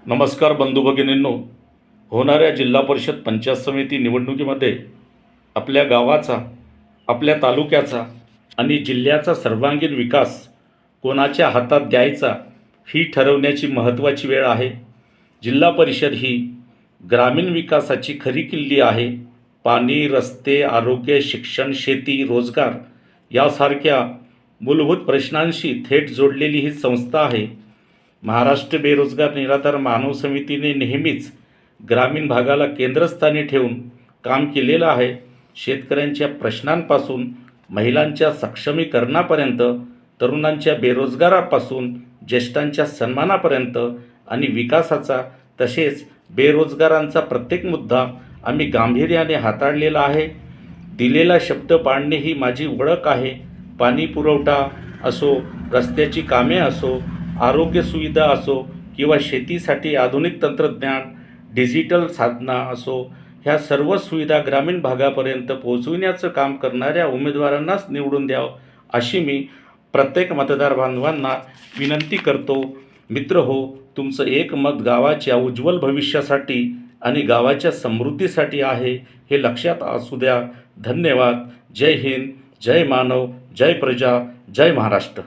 नमस्कार बंधू भगिनींनो, होणाऱ्या जिल्हा परिषद पंचायत समिती निवडणुकीमध्ये आपल्या गावाचा, आपल्या तालुक्याचा आणि जिल्ह्याचा सर्वांगीण विकास कोणाच्या हातात द्यायचा ही ठरवण्याची महत्त्वाची वेळ आहे. जिल्हा परिषद ही ग्रामीण विकासाची खरी किल्ली आहे. पाणी, रस्ते, आरोग्य, शिक्षण, शेती, रोजगार यासारख्या मूलभूत प्रश्नांशी थेट जोडलेली ही संस्था आहे. महाराष्ट्र बेरोजगार निराधार मानव समितीने नेहमीच ग्रामीण भागाला केंद्रस्थानी ठेवून काम केलेलं आहे. शेतकऱ्यांच्या प्रश्नांपासून महिलांच्या सक्षमीकरणापर्यंत, तरुणांच्या बेरोजगारापासून ज्येष्ठांच्या सन्मानापर्यंत आणि विकासाचा तसेच बेरोजगारांचा प्रत्येक मुद्दा आम्ही गांभीर्याने हाताळलेला आहे. दिलेला शब्द पाळणे ही माझी ओळख आहे. पाणी पुरवठा असो, रस्त्याची कामे असो, आरोग्य सुविधा असो किंवा शेतीसाठी आधुनिक तंत्रज्ञान, डिजिटल साधना असो, ह्या सर्व सुविधा ग्रामीण भागापर्यंत पोहोचविण्याचं काम करणाऱ्या उमेदवारांनाच निवडून द्यावं अशी मी प्रत्येक मतदार बांधवांना विनंती करतो. मित्रहो, तुमचं एक मत गावाच्या उज्ज्वल भविष्यासाठी आणि गावाच्या समृद्धीसाठी आहे हे लक्षात असू द्या. धन्यवाद. जय हिंद, जय मानव, जय प्रजा, जय महाराष्ट्र.